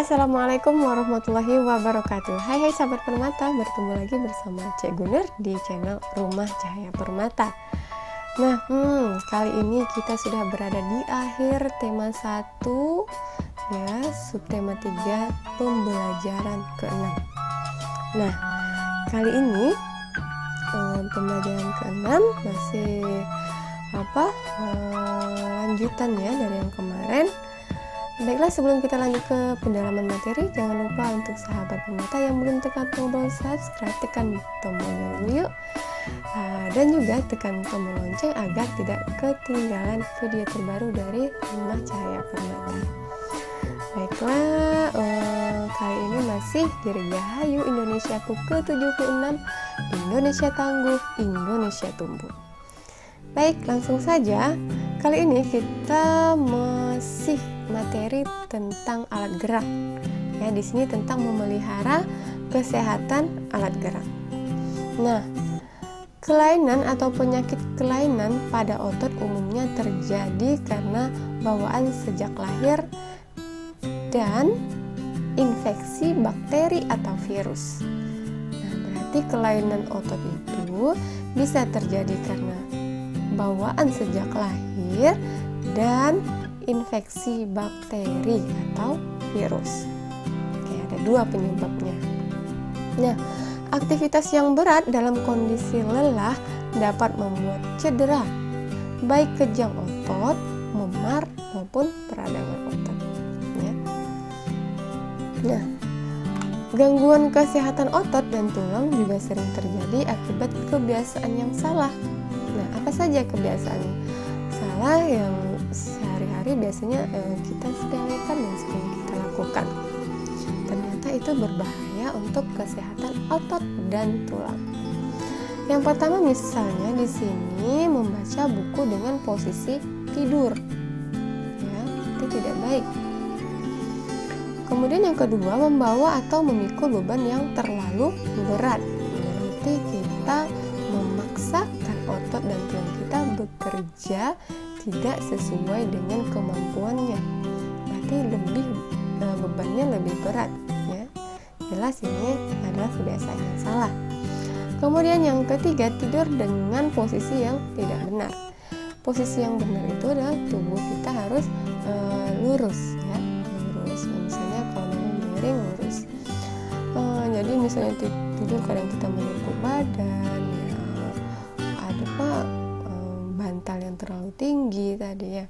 Assalamualaikum warahmatullahi wabarakatuh. Hai sahabat permata, bertemu lagi bersama Cek Gunur di channel Rumah Cahaya Permata. Nah, kali ini kita sudah berada di akhir tema 1 ya, subtema 3 pembelajaran ke-6. Nah, kali ini pembelajaran ke-6 masih lanjutan ya dari yang kemarin. Baiklah, sebelum kita lanjut ke pendalaman materi, jangan lupa untuk sahabat permata yang belum tekan tombol subscribe, tekan tombolnya dulu yuk, dan juga tekan tombol lonceng agar tidak ketinggalan video terbaru dari Rumah Cahaya Permata. Baiklah, kali ini masih Dirgahayu Indonesiaku ke-76, Indonesia Tangguh, Indonesia Tumbuh. Baik, langsung saja. Kali ini kita masih materi tentang alat gerak. Ya, di sini tentang memelihara kesehatan alat gerak. Nah, kelainan atau penyakit kelainan pada otot umumnya terjadi karena bawaan sejak lahir dan infeksi bakteri atau virus. Nah, berarti kelainan otot itu bisa terjadi karena bawaan sejak lahir dan infeksi bakteri atau virus. Oke, ada dua penyebabnya. Nah, aktivitas yang berat dalam kondisi lelah dapat membuat cedera, baik kejang otot, memar maupun peradangan otot. Ya. Nah, gangguan kesehatan otot dan tulang juga sering terjadi akibat kebiasaan yang salah. Nah, apa saja kebiasaan salah yang sehari-hari biasanya kita sepelekan dan sering kita lakukan? Ternyata itu berbahaya untuk kesehatan otot dan tulang. Yang pertama misalnya di sini membaca buku dengan posisi tidur, ya, itu tidak baik. Kemudian yang kedua, membawa atau memikul beban yang terlalu berat. Berarti kita memaksakan otot dan tulang kita bekerja tidak sesuai dengan kemampuannya. Berarti bebannya lebih berat ya. Jelas ini adalah kebiasaan yang salah. Kemudian yang ketiga, tidur dengan posisi yang tidak benar. Posisi yang benar itu adalah tubuh kita harus lurus ya, lurus. Misalnya kalau mau miring lurus. Jadi misalnya tidur kadang kita menekuk badan ya, ada bantal yang terlalu tinggi tadi ya.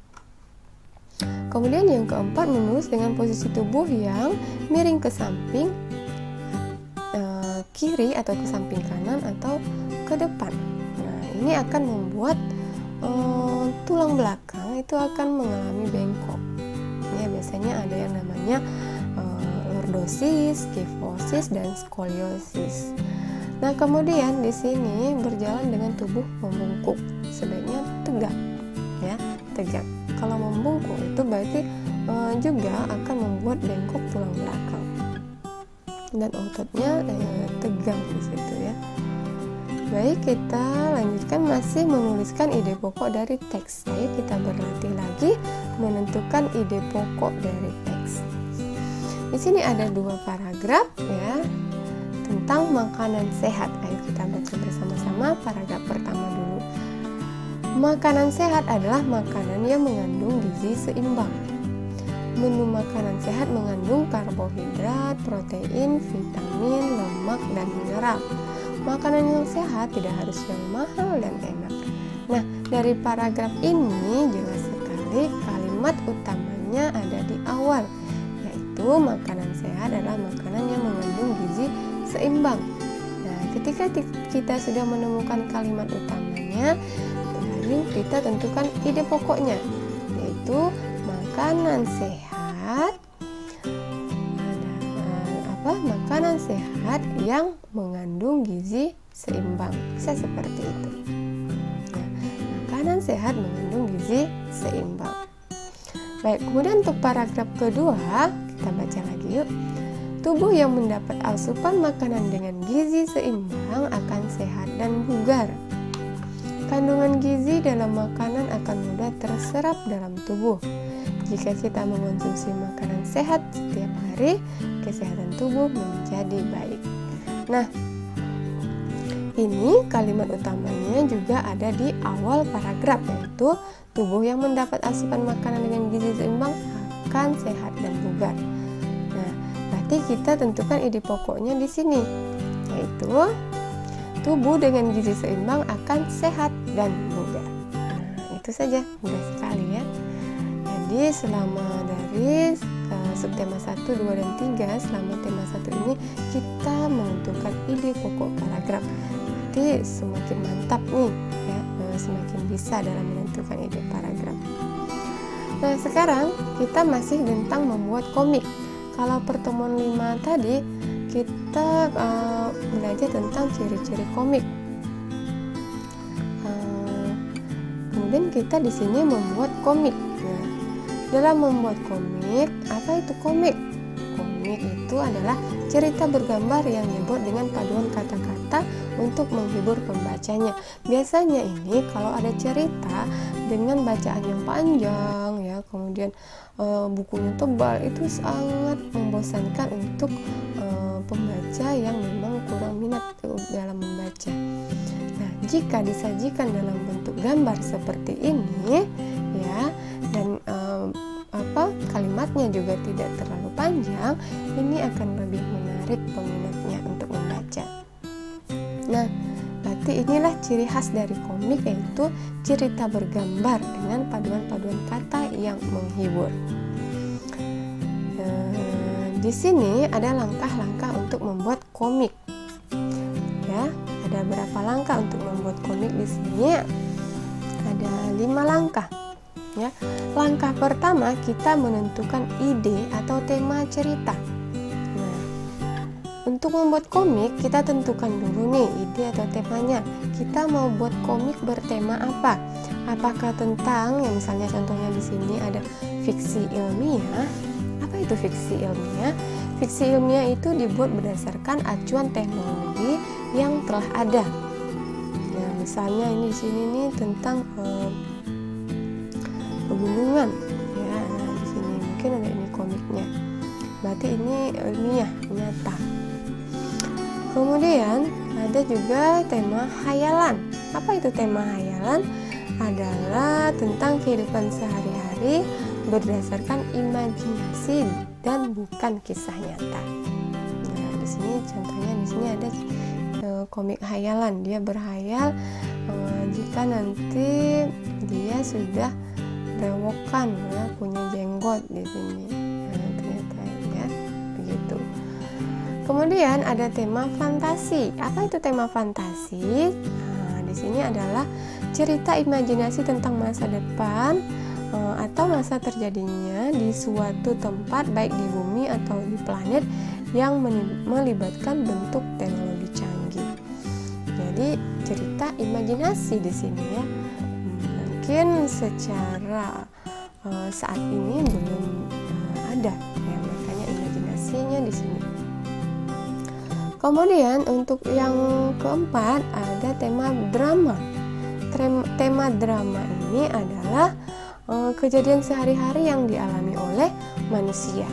Kemudian yang keempat, menulis dengan posisi tubuh yang miring ke samping kiri atau ke samping kanan atau ke depan. Nah, ini akan membuat tulang belakang itu akan mengalami bengkok. Ya, biasanya ada yang namanya lordosis, kifosis, dan skoliosis. Nah, kemudian di sini berjalan dengan tubuh membungkuk, sebaiknya tegak, ya, tegak. Kalau membungkuk itu berarti juga akan membuat bengkok tulang belakang dan ototnya tegang di situ ya. Baik, kita lanjutkan masih menuliskan ide pokok dari teks. Ayo kita berlatih lagi menentukan ide pokok dari teks. Di sini ada 2 paragraf ya tentang makanan sehat. Ayo kita baca bersama-sama paragraf pertama dulu. Makanan sehat adalah makanan yang mengandung gizi seimbang. Menu makanan sehat mengandung karbohidrat, protein, vitamin, lemak, dan mineral. Makanan yang sehat tidak harus yang mahal dan enak. Nah, dari paragraf ini jelas sekali kalimat utamanya ada di awal, yaitu makanan sehat adalah makanan yang mengandung gizi seimbang. Nah, ketika kita sudah menemukan kalimat utamanya, lalu kita tentukan ide pokoknya, yaitu makanan sehat makanan sehat yang mengandung gizi seimbang. Bisa seperti itu. Nah, makanan sehat mengandung gizi seimbang. Baik, kemudian untuk paragraf kedua kita baca lagi yuk. Tubuh yang mendapat asupan makanan dengan gizi seimbang akan sehat dan bugar. Kandungan gizi dalam makanan akan mudah terserap dalam tubuh. Jika kita mengonsumsi makanan sehat setiap hari, kesehatan tubuh menjadi baik. Nah, ini kalimat utamanya juga ada di awal paragraf, yaitu tubuh yang mendapat asupan makanan dengan gizi seimbang akan sehat dan bugar. Nah, berarti kita tentukan ide pokoknya di sini, yaitu tubuh dengan gizi seimbang akan sehat dan bugar. Nah, itu saja, mudah sekali ya. Jadi selama dari subtema 1, 2, dan 3, selama tema 1 ini kita menentukan ide pokok paragraf. Nanti semakin mantap nih ya, semakin bisa dalam menentukan ide paragraf. Nah, sekarang kita masih tentang membuat komik. Kalau pertemuan 5 tadi kita belajar tentang ciri-ciri komik. Kemudian kita di sini membuat komik. Nah, dalam membuat komik, apa itu komik? Komik itu adalah cerita bergambar yang dibuat dengan paduan kata-kata untuk menghibur pembacanya. Biasanya ini kalau ada cerita dengan bacaan yang panjang ya, kemudian bukunya tebal, itu sangat membosankan untuk pembaca yang memang kurang minat dalam membaca. Nah, jika disajikan dalam bentuk gambar seperti ini ya, dan kalimatnya juga tidak terlalu panjang, ini akan lebih menarik peminatnya untuk membaca. Nah, berarti inilah ciri khas dari komik, yaitu cerita bergambar dengan paduan-paduan kata yang menghibur. Di sini ada langkah-langkah untuk membuat komik. Ya, ada berapa langkah untuk membuat komik di sini? Ada 5 langkah. Ya, langkah pertama kita menentukan ide atau tema cerita. Nah, untuk membuat komik kita tentukan dulu nih ide atau temanya. Kita mau buat komik bertema apa? Apakah tentang, yang misalnya contohnya di sini ada fiksi ilmiah. Apa itu fiksi ilmiah? Fiksi ilmiah itu dibuat berdasarkan acuan teknologi yang telah ada. Nah, misalnya ini di sini nih tentang pegunungan ya. Nah, di sini mungkin ada ini komiknya. Berarti ini ilmiah, nyata. Kemudian ada juga tema hayalan. Apa itu tema hayalan? Adalah tentang kehidupan sehari-hari berdasarkan imajinasi dan bukan kisah nyata. Nah, di sini contohnya di sini ada komik hayalan. Dia berhayal jika nanti dia sudah berewokan ya, punya jenggot di sini. Nah, ternyata ya begitu. Kemudian ada tema fantasi. Apa itu tema fantasi? Nah, di sini adalah cerita imajinasi tentang masa depan atau masa terjadinya di suatu tempat, baik di bumi atau di planet, yang melibatkan bentuk teknologi canggih. Jadi cerita imajinasi di sini ya. Mungkin secara saat ini belum ada ya, makanya imajinasinya di sini. Kemudian untuk yang keempat ada tema drama. Tema drama ini adalah kejadian sehari-hari yang dialami oleh manusia.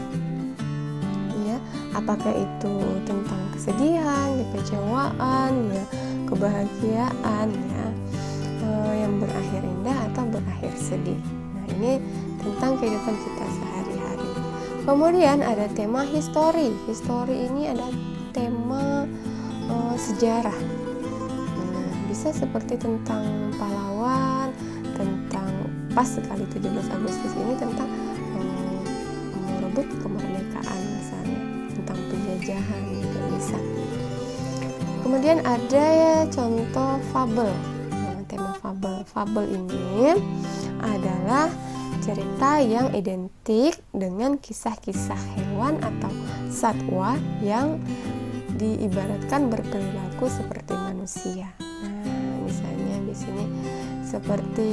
Ya, apakah itu tentang kesedihan, kekecewaan, ya, kebahagiaan, ya, yang berakhir indah atau berakhir sedih. Nah, ini tentang kehidupan kita sehari-hari. Kemudian ada tema histori. Histori ini ada tema sejarah. Nah, bisa seperti tentang pahlawan, tentang pas sekali 17 Agustus ini tentang merebut kemerdekaan, misalnya tentang penjajahan juga bisa. Kemudian ada contoh fabel. Nah, tema fabel. Fabel ini adalah cerita yang identik dengan kisah-kisah hewan atau satwa yang diibaratkan berperilaku seperti manusia. Nah, misalnya di sini seperti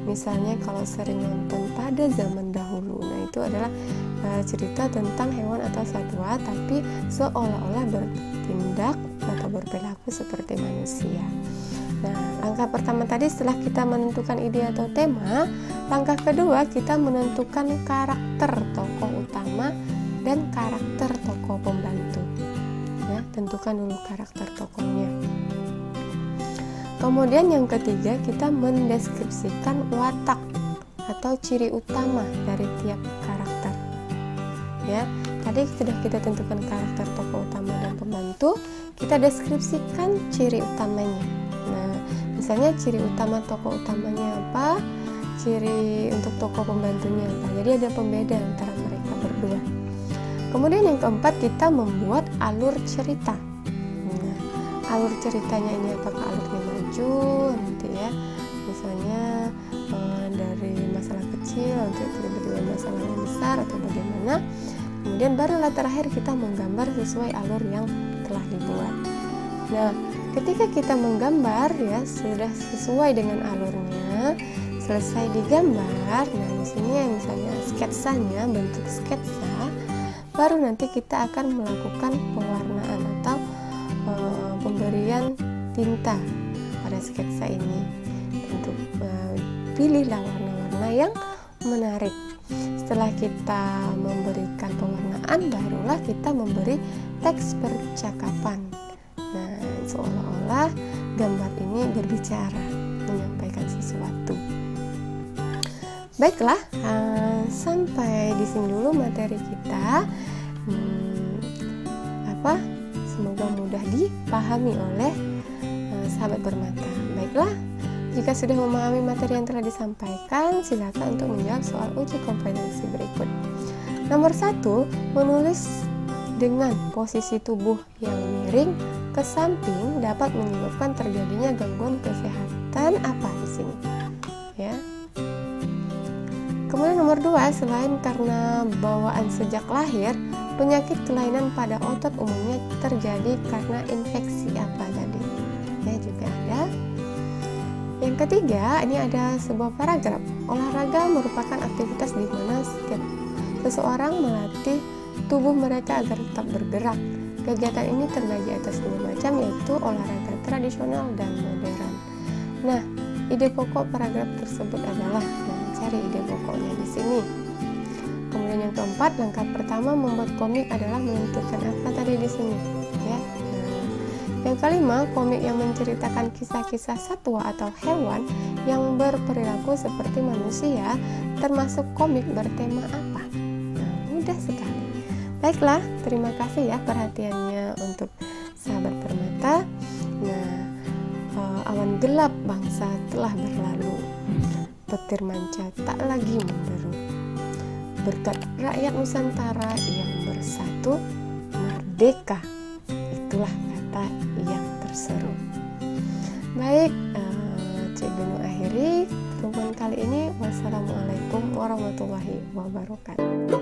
misalnya kalau sering nonton Pada Zaman Dahulu. Nah, itu adalah cerita tentang hewan atau satwa tapi seolah-olah bertindak atau berperilaku seperti manusia. Nah, langkah pertama tadi setelah kita menentukan ide atau tema, langkah kedua kita menentukan karakter tokoh utama dan karakter tokoh pembantu. Ya, tentukan dulu karakter tokohnya. Kemudian yang ketiga kita mendeskripsikan watak atau ciri utama dari tiap karakter. Ya, tadi sudah kita tentukan karakter tokoh utama dan pembantu, kita deskripsikan ciri utamanya. Nah, misalnya ciri utama tokoh utamanya apa, ciri untuk tokoh pembantunya apa. Jadi ada pembeda antara mereka berdua. Kemudian yang keempat kita membuat alur cerita. Nah, alur ceritanya ini apakah alurnya maju nanti ya, misalnya dari masalah kecil untuk tiba-tiba masalah yang besar atau bagaimana. Kemudian barulah terakhir kita menggambar sesuai alur yang telah dibuat. Nah, ketika kita menggambar ya sudah sesuai dengan alurnya, selesai digambar. Nah, di sini ya misalnya sketsanya, bentuk sketsa, baru nanti kita akan melakukan pewarnaan atau pemberian tinta pada sketsa ini. Untuk pilihlah warna-warna yang menarik. Setelah kita memberikan pewarnaan, barulah kita memberi teks percakapan. Nah, seolah-olah gambar ini berbicara, menyampaikan sesuatu. Baiklah, sampai di sini dulu materi kita. Semoga mudah dipahami oleh sahabat bermata. Baiklah, jika sudah memahami materi yang telah disampaikan, silakan untuk menjawab soal uji kompetensi berikut. Nomor 1, menulis dengan posisi tubuh yang miring ke samping dapat menyebabkan terjadinya gangguan kesehatan apa di sini? Ya. Kemudian nomor 2, selain karena bawaan sejak lahir, penyakit kelainan pada otot umumnya terjadi karena infeksi apa tadi? Ya, juga ada. Yang ketiga, ini ada sebuah paragraf. Olahraga merupakan aktivitas di mana setiap seseorang melatih tubuh mereka agar tetap bergerak. Kegiatan ini terbagi atas 2 macam, yaitu olahraga tradisional dan modern. Nah, ide pokok paragraf tersebut adalah mencari ide pokoknya di sini. Kemudian yang keempat, langkah pertama membuat komik adalah menentukan apa tadi di sini, ya. Yang kelima, komik yang menceritakan kisah-kisah satwa atau hewan yang berperilaku seperti manusia, termasuk komik bertema apa? Nah, mudah sekali. Baiklah, terima kasih ya perhatiannya untuk sahabat permata. Nah, awan gelap bangsa telah berlalu, petir manca tak lagi menderu. Berkat rakyat Nusantara yang bersatu, merdeka, itulah kata yang terseru. Baik, Cik Benu akhiri pertemuan kali ini. Wassalamualaikum warahmatullahi wabarakatuh.